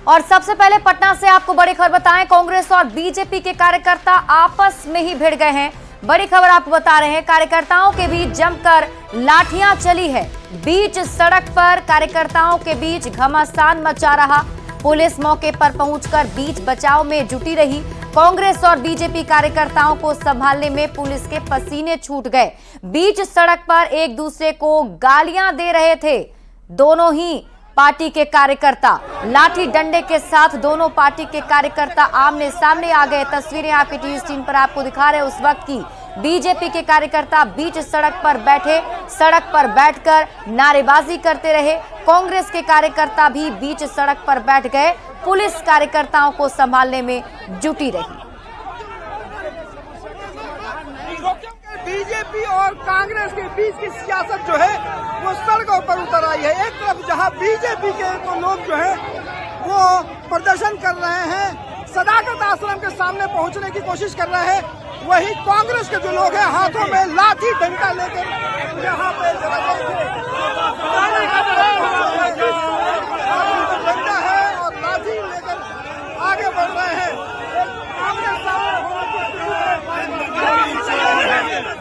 और सबसे पहले पटना से आपको बड़ी खबर बताएं, कांग्रेस और बीजेपी के कार्यकर्ता आपस में ही भिड़ गए हैं। बड़ी खबर आपको बता रहे हैं, कार्यकर्ताओं के बीच जमकर लाठियां चली है। बीच सड़क पर कार्यकर्ताओं के बीच घमासान मचा रहा। पुलिस मौके पर पहुंचकर बीच बचाव में जुटी रही। कांग्रेस और बीजेपी कार्यकर्ताओं को संभालने में पुलिस के पसीने छूट गए। बीच सड़क पर एक दूसरे को गालियां दे रहे थे। दोनों ही पार्टी के कार्यकर्ता लाठी डंडे के साथ दोनों पार्टी के कार्यकर्ता आमने सामने आ गए। तस्वीरें आपकी टीवी स्क्रीन पर आपको दिखा रहे हैं उस वक्त की। बीजेपी के कार्यकर्ता बीच सड़क पर बैठे, सड़क पर बैठकर नारेबाजी करते रहे। कांग्रेस के कार्यकर्ता भी बीच सड़क पर बैठ गए। पुलिस कार्यकर्ताओं को संभालने में जुटी रही। बीजेपी और कांग्रेस के बीच की सियासत जो है वो सड़कों पर उतर आई है। एक तरफ जहां बीजेपी के तो लोग जो है वो प्रदर्शन कर रहे हैं, सदाकत आश्रम के सामने पहुंचने की कोशिश कर रहे हैं, वहीं कांग्रेस के जो लोग हैं हाथों में लाठी डंडा लेकर यहाँ पे डंडा है और लाठी लेकर आगे बढ़ रहे हैं।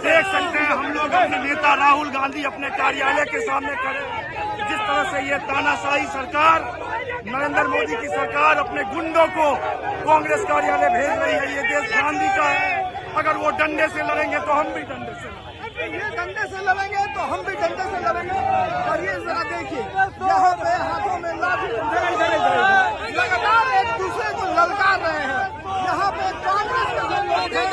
देख सकते हैं हम लोग अपने नेता राहुल गांधी अपने कार्यालय के सामने खड़े। जिस तरह से ये तानाशाही सरकार, नरेंद्र मोदी की सरकार अपने गुंडों को कांग्रेस कार्यालय भेज रही है, ये देश गांधी का है। अगर वो डंडे से लड़ेंगे तो हम भी डंडे से लड़ेंगे, ये डंडे से लड़ेंगे तो हम भी डंडे से लड़ेंगे। और ये जरा देखिए यहाँ पे हाथों में लाठी लगातार एक दूसरे को ललकार रहे हैं। यहाँ पे कांग्रेस के जो लोग हैं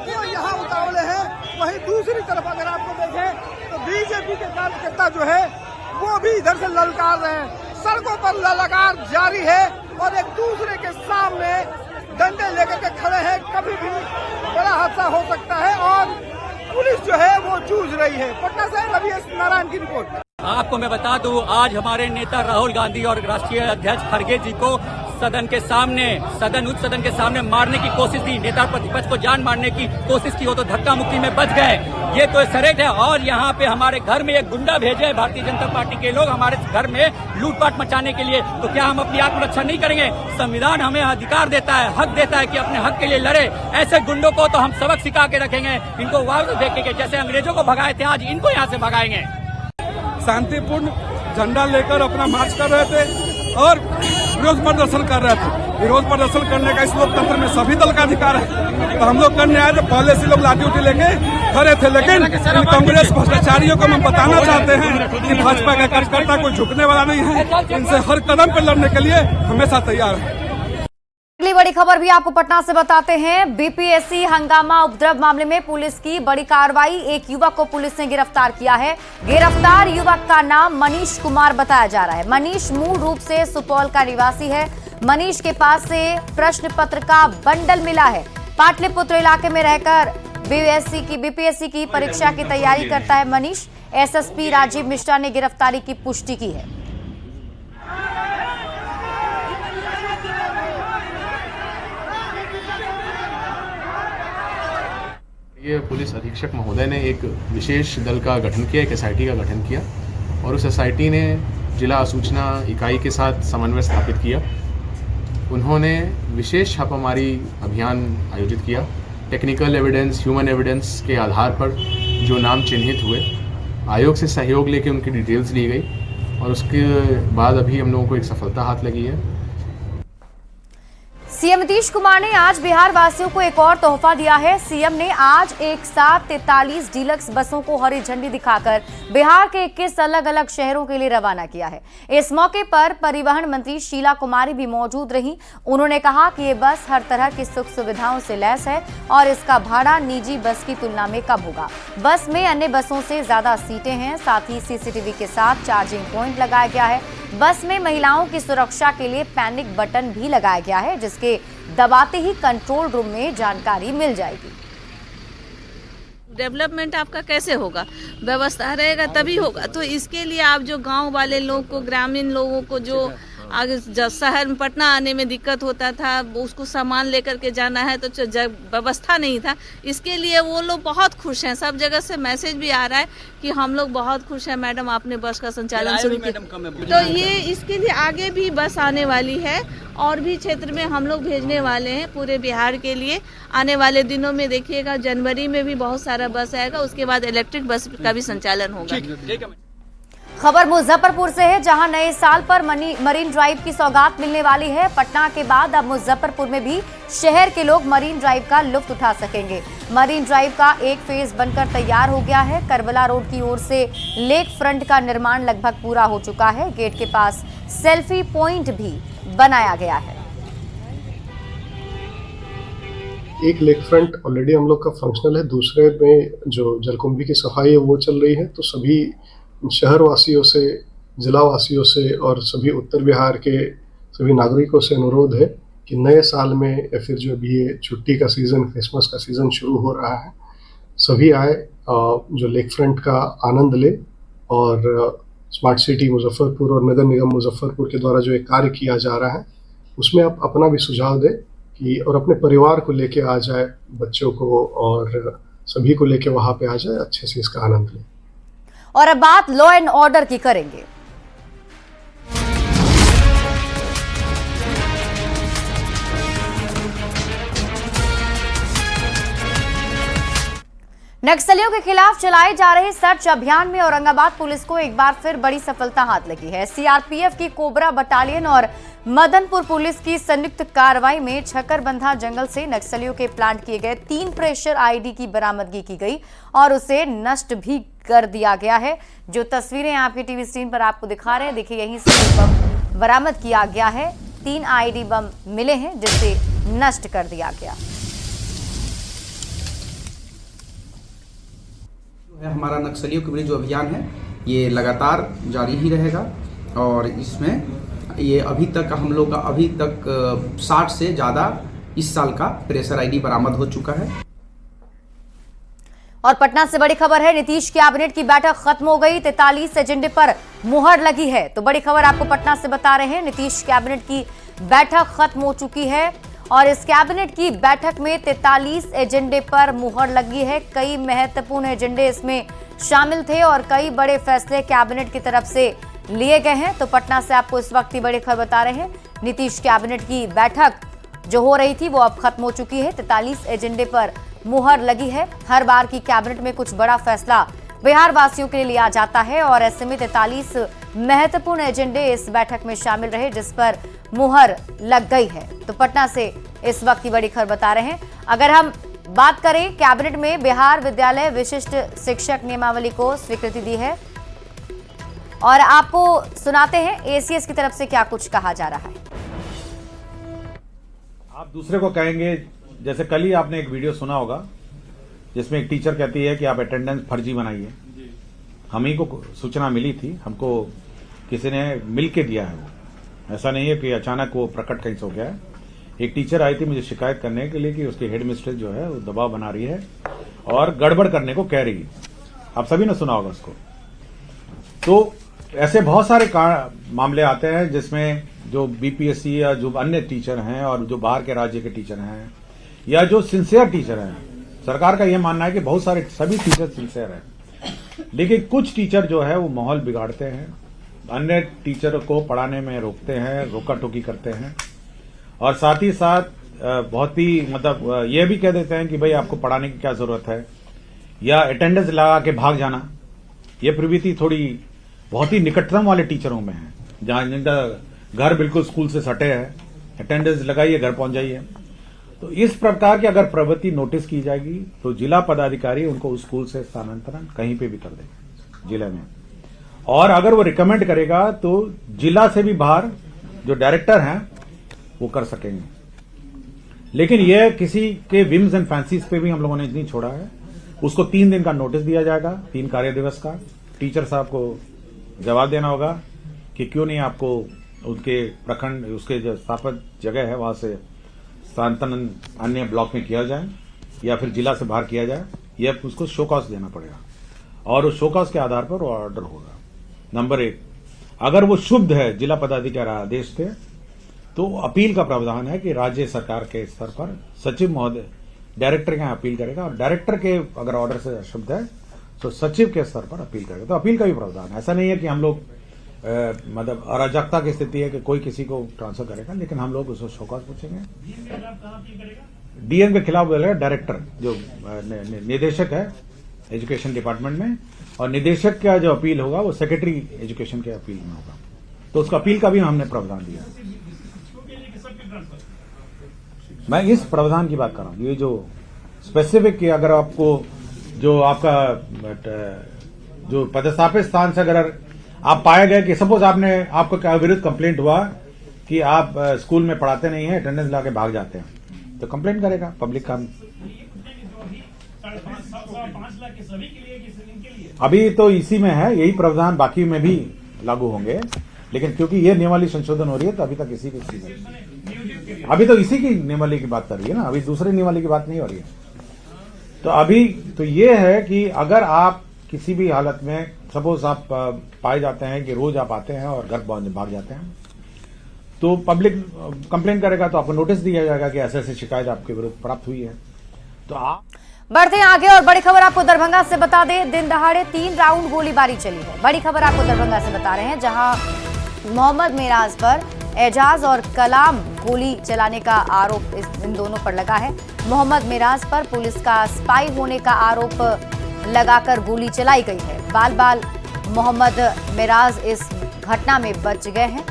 वो यहाँ उतावले हैं, वहीं दूसरी तरफ अगर आपको देखें तो बीजेपी के कार्यकर्ता जो है वो भी इधर से ललकार रहे हैं। सड़कों पर ललकार जारी है और एक दूसरे के सामने डंडे लेकर के खड़े हैं। कभी भी बड़ा हादसा हो सकता है और पुलिस जो है वो जूझ रही है। पटना से रवि नारायण की रिपोर्ट। आपको मैं बता दूं, आज हमारे नेता राहुल गांधी और राष्ट्रीय अध्यक्ष खड़गे जी को सदन के सामने, उच्च सदन के सामने मारने की कोशिश की। नेता प्रतिपक्ष को जान मारने की कोशिश की, वो तो धक्का मुक्की में बच गए। ये तो सरेट है। और यहाँ पे हमारे घर में एक गुंडा भेजे भारतीय जनता पार्टी के लोग हमारे घर में लूटपाट मचाने के लिए। तो क्या हम अपनी आत्मरक्षा नहीं करेंगे? संविधान हमें अधिकार देता है, हक देता है कि अपने हक के लिए लड़े। ऐसे गुंडों को तो हम सबक सिखा के रखेंगे, इनको वापस देखेंगे। जैसे अंग्रेजों को भगाए थे, आज इनको यहाँ से भगाएंगे। शांतिपूर्ण झंडा लेकर अपना मार्च कर रहे थे और विरोध प्रदर्शन कर रहे थे। विरोध प्रदर्शन करने का इस लोकतंत्र में सभी दल का अधिकार है। तो हम लोग करने आए थे, पहले से लोग लाठी उठी लेके खड़े थे। लेकिन कांग्रेस भ्रष्टाचारियों को हम बताना चाहते हैं कि भाजपा का कार्यकर्ता कोई झुकने वाला नहीं है। इनसे हर कदम पर लड़ने के लिए हमेशा तैयार है। अगली बड़ी खबर भी आपको पटना से बताते हैं। बीपीएससी हंगामा उपद्रव मामले में पुलिस की बड़ी कार्रवाई। एक युवक को पुलिस ने गिरफ्तार किया है। गिरफ्तार युवक का नाम मनीष कुमार बताया जा रहा है। मनीष मूल रूप से सुपौल का निवासी है। मनीष के पास से प्रश्न पत्र का बंडल मिला है। पाटलिपुत्र इलाके में रहकर बीपीएससी की परीक्षा की तैयारी करता है मनीष। एसएसपी राजीव मिश्रा ने गिरफ्तारी की पुष्टि की है। ये पुलिस अधीक्षक महोदय ने एक विशेष दल का गठन किया, एक एसआईटी का गठन किया और उस एसआईटी ने जिला सूचना इकाई के साथ समन्वय स्थापित किया। उन्होंने विशेष छापामारी अभियान आयोजित किया। टेक्निकल एविडेंस, ह्यूमन एविडेंस के आधार पर जो नाम चिन्हित हुए, आयोग से सहयोग लेके उनकी डिटेल्स ली गई और उसके बाद अभी हम लोगों को एक सफलता हाथ लगी है। सीएम नीतीश कुमार ने आज बिहार वासियों को एक और तोहफा दिया है। सीएम ने आज एक साथ 43 डीलक्स बसों को हरी झंडी दिखाकर बिहार के 21 अलग अलग शहरों के लिए रवाना किया है। इस मौके पर परिवहन मंत्री शीला कुमारी भी मौजूद रहीं। उन्होंने कहा कि ये बस हर तरह की सुख सुविधाओं से लैस है और इसका भाड़ा निजी बस की तुलना में कम होगा। बस में अन्य बसों से ज्यादा सीटें हैं। साथ ही सीसीटीवी के साथ चार्जिंग पॉइंट लगाया गया है। बस में महिलाओं की सुरक्षा के लिए पैनिक बटन भी लगाया गया है, जिसके दबाते ही कंट्रोल रूम में जानकारी मिल जाएगी। डेवलपमेंट आपका कैसे होगा? व्यवस्था रहेगा तभी होगा। तो इसके लिए आप जो गांव वाले लोग को, ग्रामीण लोगों को जो आगे शहर में पटना आने में दिक्कत होता था, उसको सामान लेकर के जाना है तो व्यवस्था नहीं था। इसके लिए वो लोग बहुत खुश हैं, सब जगह से मैसेज भी आ रहा है कि हम लोग बहुत खुश हैं मैडम, आपने बस का संचालन शुरू किया। तो ये इसके लिए आगे भी बस आने वाली है और भी क्षेत्र में हम लोग भेजने वाले हैं पूरे बिहार के लिए। आने वाले दिनों में देखिएगा जनवरी में भी बहुत सारा बस आएगा, उसके बाद इलेक्ट्रिक बस का भी संचालन होगा। खबर मुजफ्फरपुर से है, जहां नए साल पर मरीन ड्राइव की सौगात मिलने वाली है। पटना के बाद अब मुजफ्फरपुर में भी शहर के लोग मरीन ड्राइव का लुत्फ उठा सकेंगे। मरीन ड्राइव का एक फेज बनकर तैयार हो गया है। करबला रोड की ओर से लेक फ्रंट का निर्माण लगभग पूरा हो चुका है। गेट के पास सेल्फी पॉइंट भी बनाया गया है। एक लेक फ्रंट ऑलरेडी हम लोग का फंक्शनल है, दूसरे में जो जलकुंभी की सफाई है वो चल रही है। तो सभी शहर वासियों से, जिला वासियों से और सभी उत्तर बिहार के सभी नागरिकों से अनुरोध है कि नए साल में या फिर जो अभी ये छुट्टी का सीज़न, क्रिसमस का सीज़न शुरू हो रहा है, सभी आए, जो लेक फ्रंट का आनंद ले और स्मार्ट सिटी मुजफ्फरपुर और नगर निगम मुजफ्फरपुर के द्वारा जो एक कार्य किया जा रहा है उसमें आप अपना भी सुझाव दें कि और अपने परिवार को लेके आ जाए, बच्चों को और सभी को लेके वहाँ पे आ जाए, अच्छे से इसका आनंद लें। और अब बात लॉ एंड ऑर्डर की करेंगे। नक्सलियों के खिलाफ चलाए जा रहे सर्च अभियान में औरंगाबाद पुलिस को एक बार फिर बड़ी सफलता हाथ लगी है। सीआरपीएफ की कोबरा बटालियन और मदनपुर पुलिस की संयुक्त कार्रवाई में छकरबंधा जंगल से नक्सलियों के प्लांट किए गए 3 प्रेशर आईडी की बरामदगी की गई और उसे नष्ट भी कर दिया गया है। जो तस्वीरें आपकी टीवी स्क्रीन पर आपको दिखा रहे हैं, देखिए यहीं से बम बरामद किया गया है। 3 आईडी बम मिले हैं जिसे नष्ट कर दिया गया। हमारा नक्सलियों के विरुद्ध जो अभियान है ये लगातार जारी ही रहेगा और इसमें ये अभी तक हम लोग का 60 से ज़्यादा इस साल का प्रेशर आईडी बरामद हो चुका है। और पटना से बड़ी खबर है, नीतीश कैबिनेट की बैठक खत्म हो गई, 43 एजेंडे पर मुहर लगी है। तो बड़ी खबर आपको पटना से बता रहे हैं, नीतीश कैबिनेट की बैठक खत्म हो चुकी है और इस कैबिनेट की बैठक में 43 एजेंडे पर मुहर लगी है। कई महत्वपूर्ण एजेंडे इसमें शामिल थे और कई बड़े फैसले कैबिनेट की तरफ से लिए गए हैं। तो पटना से आपको इस वक्त की बड़ी खबर बता रहे हैं, नीतीश कैबिनेट की बैठक जो हो रही थी वो अब खत्म हो चुकी है। 43 एजेंडे पर मुहर लगी है। हर बार की कैबिनेट में कुछ बड़ा फैसला बिहार वासियों के लिए लिया जाता है और ऐसे में 43 महत्वपूर्ण एजेंडे इस बैठक में शामिल रहे जिस पर मुहर लग गई है। तो पटना से इस वक्त की बड़ी खबर बता रहे हैं। अगर हम बात करें, कैबिनेट में बिहार विद्यालय विशिष्ट शिक्षक नियमावली को स्वीकृति दी है और आपको सुनाते हैं एसीएस की तरफ से क्या कुछ कहा जा रहा है। आप दूसरे को कहेंगे, जैसे कल ही आपने एक वीडियो सुना होगा जिसमें एक टीचर कहती है कि आप अटेंडेंस फर्जी बनाइए। हम ही को सूचना मिली थी, हमको किसी ने मिल के दिया है। वो ऐसा नहीं है कि अचानक वो प्रकट कहीं से हो गया है। एक टीचर आई थी मुझे शिकायत करने के लिए कि उसकी हेड मिस्ट्रेस जो है वो दबाव बना रही है और गड़बड़ करने को कह रही है। आप सभी ने सुना होगा उसको। तो ऐसे बहुत सारे मामले आते हैं जिसमें जो बीपीएससी या जो अन्य टीचर हैं और जो बाहर के राज्य के टीचर हैं या जो सिंसियर टीचर हैं, सरकार का यह मानना है कि बहुत सारे सभी टीचर सिंसियर हैं, लेकिन कुछ टीचर जो है वो माहौल बिगाड़ते हैं, अन्य टीचर को पढ़ाने में रोकते हैं, रोका टोकी करते हैं और साथ ही साथ बहुत ही मतलब ये भी कह देते हैं कि भाई आपको पढ़ाने की क्या जरूरत है, या अटेंडेंस लगा के भाग जाना। ये प्रवृत्ति थोड़ी बहुत ही निकटतम वाले टीचरों में है, जहां जिनका घर बिल्कुल स्कूल से सटे है, अटेंडेंस लगाइए घर पहुंच जाइए। तो इस प्रकार की अगर प्रवृत्ति नोटिस की जाएगी तो जिला पदाधिकारी उनको उस स्कूल से स्थानांतरण कहीं पे भी कर देगा जिले में, और अगर वो रिकमेंड करेगा तो जिला से भी बाहर जो डायरेक्टर हैं वो कर सकेंगे। लेकिन यह किसी के विम्स एंड फैंसीज पे भी हम लोगों ने नहीं छोड़ा है। उसको 3 दिन का नोटिस दिया जाएगा, 3 कार्य दिवस का। टीचर साहब को जवाब देना होगा कि क्यों नहीं आपको उनके प्रखंड, उसके जो स्थापित जगह है वहां से स्थानांतरण अन्य ब्लॉक में किया जाए या फिर जिला से बाहर किया जाए, यह उसको शो कॉज देना पड़ेगा और उस शो कॉज के आधार पर वो ऑर्डर होगा। नंबर 1। अगर वो शुद्ध है, जिला पदाधिकारी आदेश थे, तो अपील का प्रावधान है कि राज्य सरकार के स्तर पर सचिव महोदय डायरेक्टर के यहाँ अपील करेगा, और डायरेक्टर के अगर ऑर्डर से शुद्ध है तो सचिव के स्तर पर अपील करेगा। तो अपील का भी प्रावधान है। ऐसा नहीं है कि हम लोग मतलब अराजकता की स्थिति है कि कोई किसी को ट्रांसफर करेगा, लेकिन हम लोग उसको शौकत पूछेंगे। डीएम के खिलाफ बोलेगा डायरेक्टर, जो निदेशक है एजुकेशन डिपार्टमेंट में, और निदेशक का जो अपील होगा वो सेक्रेटरी एजुकेशन के अपील में होगा। तो उसका अपील का भी हमने प्रावधान दिया। मैं इस प्रावधान की बात कर रहा हूं, ये जो स्पेसिफिक कि अगर आपको जो आपका जो पदस्थापित स्थान से अगर आप पाए गए कि सपोज आपको विरुद्ध कंप्लेंट हुआ कि आप स्कूल में पढ़ाते नहीं है, अटेंडेंस लाके भाग जाते हैं, तो कंप्लेंट करेगा पब्लिक काम। अभी तो इसी में है, यही प्रावधान बाकी में भी लागू होंगे, लेकिन क्योंकि ये नियमावली संशोधन हो रही है तो अभी तक इसी की अभी तो इसी की नियमावली की बात कर रही है ना, अभी दूसरी नियमावली की बात नहीं हो रही है। तो अभी तो ये है कि अगर आप किसी भी हालत में सपोज आप पाए जाते हैं कि रोज आप आते हैं और घर भाग जाते हैं, तो पब्लिक कंप्लेन करेगा तो आपको नोटिस दिया जाएगा कि ऐसे ऐसी शिकायत आपके विरुद्ध प्राप्त हुई है। तो आप बढ़ते हैं आगे और बड़ी खबर आपको दरभंगा से बता दें, दिन दहाड़े 3 राउंड गोलीबारी चली है। बड़ी खबर आपको दरभंगा से बता रहे हैं, जहां मोहम्मद मिराज पर एजाज और कलाम गोली चलाने का आरोप इन दोनों पर लगा है। मोहम्मद मिराज पर पुलिस का स्पाई होने का आरोप लगाकर गोली चलाई गई है। बाल बाल मोहम्मद मिराज इस घटना में बच गए हैं।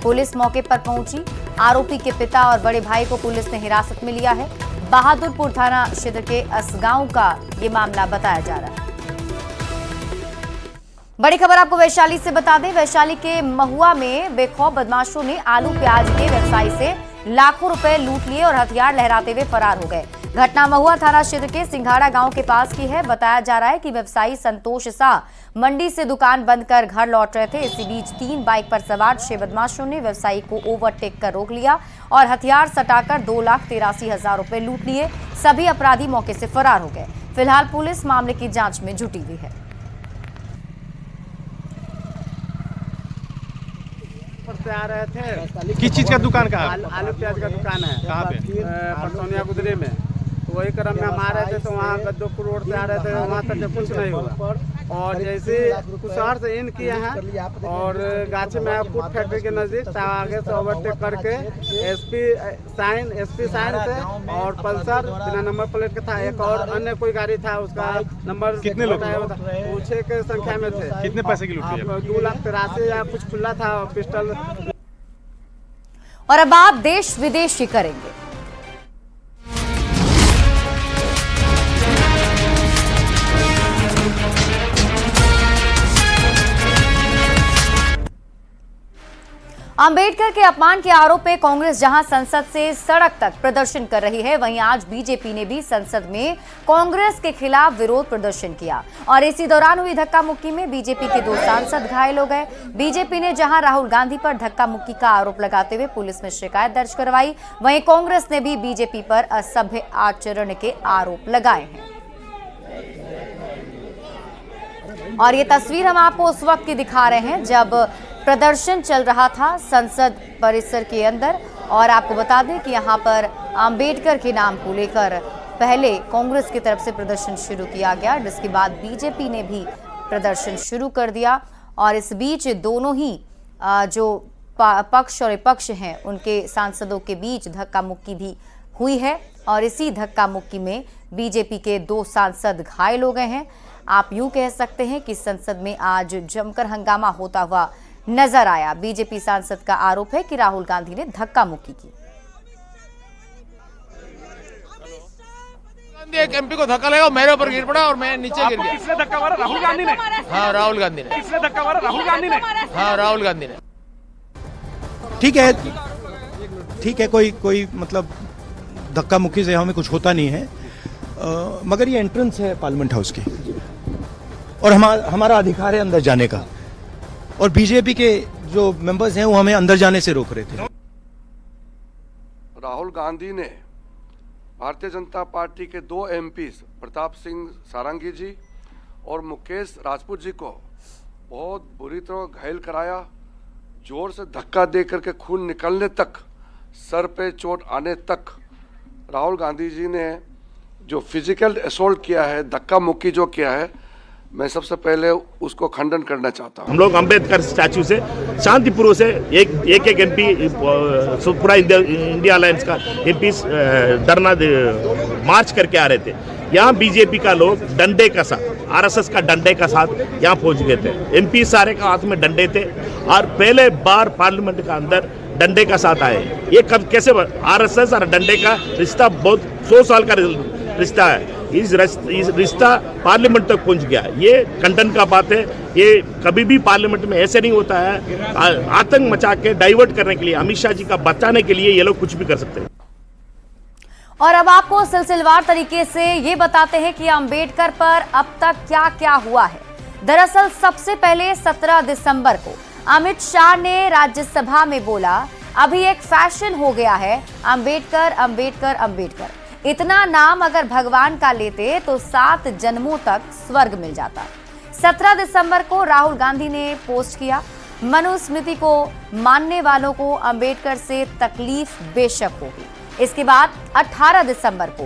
पुलिस मौके पर पहुंची, आरोपी के पिता और बड़े भाई को पुलिस ने हिरासत में लिया है। बहादुरपुर थाना क्षेत्र के असगांव का ये मामला बताया जा रहा है। बड़ी खबर आपको वैशाली से बता दें, वैशाली के महुआ में बेखौफ बदमाशों ने आलू प्याज के व्यवसायी से लाखों रुपए लूट लिए और हथियार लहराते हुए फरार हो गए। घटना महुआ थाना क्षेत्र के सिंघाड़ा गांव के पास की है। बताया जा रहा है कि व्यवसायी संतोष शाह मंडी से दुकान बंद कर घर लौट रहे थे। इसी बीच 3 बाइक पर सवार 6 बदमाशों ने व्यवसायी को ओवरटेक कर रोक लिया और हथियार सटाकर 2,83,000 रुपए लूट लिए। सभी अपराधी मौके से फरार हो गए। फिलहाल पुलिस मामले की जांच में जुटी हुई है। से आ रहे थे। किस चीज का दुकान का? आलू प्याज का दुकान है। कहाँ पे? परसोनिया गुदरे में। तो वही क्रम में हम आ रहे थे, तो वहाँ गद्दोपुर रोड से आ रहे थे, वहाँ तक कुछ नहीं हुआ। और जैसे कुशहर से इन किए हैं और गाछी में फूड फैक्ट्री के नजदीक आगे से ओवरटेक करके एसपी साइन से और पल्सर बिना नंबर प्लेट का था, एक और अन्य कोई गाड़ी था, उसका नंबर कितने लोग? 6 के संख्या में थे। कितने पैसे की लूट? 2,83,000 या कुछ खुला था पिस्टल। और अब आप देश विदेश की करेंगे। अंबेडकर के अपमान के आरोप में कांग्रेस जहां संसद से सड़क तक प्रदर्शन कर रही है, वहीं आज बीजेपी ने भी संसद में कांग्रेस के खिलाफ विरोध प्रदर्शन किया और इसी दौरान हुई धक्का मुक्की में बीजेपी के 2 सांसद घायल हो गए। बीजेपी ने जहां राहुल गांधी पर धक्का मुक्की का आरोप लगाते हुए पुलिस में शिकायत दर्ज करवाई, वहीं कांग्रेस ने भी बीजेपी पर असभ्य आचरण के आरोप लगाए हैं। और ये तस्वीर हम आपको उस वक्त की दिखा रहे हैं जब प्रदर्शन चल रहा था संसद परिसर के अंदर। और आपको बता दें कि यहां पर अंबेडकर के नाम को लेकर पहले कांग्रेस की तरफ से प्रदर्शन शुरू किया गया, जिसके बाद बीजेपी ने भी प्रदर्शन शुरू कर दिया। और इस बीच दोनों ही जो पक्ष और विपक्ष हैं उनके सांसदों के बीच धक्का मुक्की भी हुई है और इसी धक्का मुक्की में बीजेपी के 2 सांसद घायल हो गए हैं। आप यूं कह सकते हैं कि संसद में आज जमकर हंगामा होता हुआ नजर आया। बीजेपी सांसद का आरोप है कि राहुल गांधी ने धक्का मुक्की की। एक एमपी को धक्का लगा, मेरे ऊपर गिर पड़ा और मैं नीचे गिर गया। किसने धक्का मारा? राहुल गांधी ने? हाँ, राहुल गांधी ने। किसने धक्का मारा? राहुल गांधी ने? हाँ, राहुल गांधी ने। ठीक है, कोई मतलब धक्का मुक्की से हमें कुछ होता नहीं है, मगर ये एंट्रेंस है पार्लियामेंट हाउस की और हमारा अधिकार है अंदर जाने का, और बीजेपी के जो मेंबर्स हैं वो हमें अंदर जाने से रोक रहे थे। राहुल गांधी ने भारतीय जनता पार्टी के 2 एमपीज प्रताप सिंह सारंगी जी और मुकेश राजपूत जी को बहुत बुरी तरह घायल कराया, जोर से धक्का दे करके खून निकलने तक, सर पे चोट आने तक राहुल गांधी जी ने जो फिजिकल असॉल्ट किया है, धक्का मुक्की जो किया है, मैं सबसे पहले उसको खंडन करना चाहता हूँ। हम लोग अंबेडकर स्टैचू से शांतिपूर्वक से एक एमपी पूरा इंडिया अलायंस का एमपी धरना मार्च करके आ रहे थे। यहाँ बीजेपी का लोग डंडे का साथ, आरएसएस का डंडे का साथ यहाँ पहुँच गए थे। एमपी सारे का हाथ में डंडे थे और पहले बार पार्लियामेंट का अंदर डंडे का साथ आए। ये कब कैसे आरएसएस और डंडे का रिश्ता बहुत 100 साल का रिश्ता है। इस रिश्ता पार्लियामेंट तक पहुंच गया। ये खंडन का बात है। ये कभी भी पार्लियामेंट में ऐसे नहीं होता है। आतंक मचा के डाइवर्ट करने के लिए, अमित शाह जी का बचाने के लिए ये लोग कुछ भी कर सकते हैं। और अब आपको सिलसिलेवार तरीके से ये बताते हैं कि अंबेडकर पर अब तक क्या क्या हुआ है। दरअसल सबसे पहले 17 दिसंबर को अमित शाह ने राज्यसभा में बोला, अभी एक फैशन हो गया है अंबेडकर अंबेडकर अंबेडकर। इतना नाम अगर भगवान का लेते तो 7 जन्मों तक स्वर्ग मिल जाता। 17 दिसंबर को राहुल गांधी ने पोस्ट किया, मनुस्मृति को मानने वालों को अंबेडकर से तकलीफ बेशक होगी। इसके बाद 18 दिसंबर को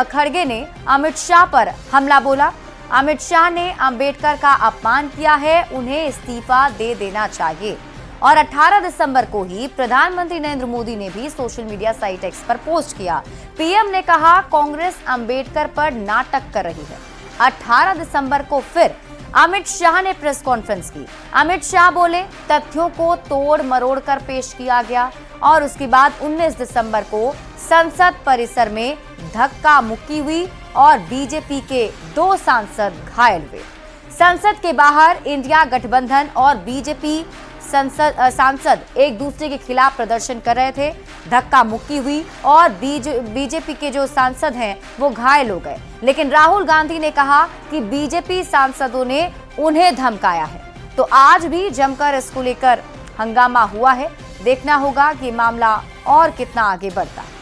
खड़गे ने अमित शाह पर हमला बोला। अमित शाह ने अंबेडकर का अपमान किया है, उन्हें इस्तीफा दे देना चाहिए। और 18 दिसंबर को ही प्रधानमंत्री नरेंद्र मोदी ने भी सोशल मीडिया साइट एक्स पर पोस्ट किया। पीएम ने कहा, कांग्रेस अंबेडकर पर नाटक कर रही है। 18 दिसंबर को फिर अमित शाह ने प्रेस कॉन्फ्रेंस की। अमित शाह बोले, तथ्यों को तोड़ मरोड़ कर पेश किया गया। और उसके बाद 19 दिसंबर को संसद परिसर में धक्का मुक्की हुई और बीजेपी के 2 सांसद घायल हुए। संसद के बाहर इंडिया गठबंधन और बीजेपी सांसद एक दूसरे के खिलाफ प्रदर्शन कर रहे थे। धक्का मुक्की हुई और बीजेपी के जो सांसद हैं वो घायल हो गए। लेकिन राहुल गांधी ने कहा कि बीजेपी सांसदों ने उन्हें धमकाया है। तो आज भी जमकर इसको लेकर हंगामा हुआ है। देखना होगा कि मामला और कितना आगे बढ़ता है।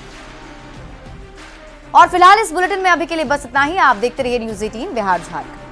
और फिलहाल इस बुलेटिन में अभी के लिए बस इतना ही। आप देखते रहिए न्यूज़ 18 बिहार झारखंड।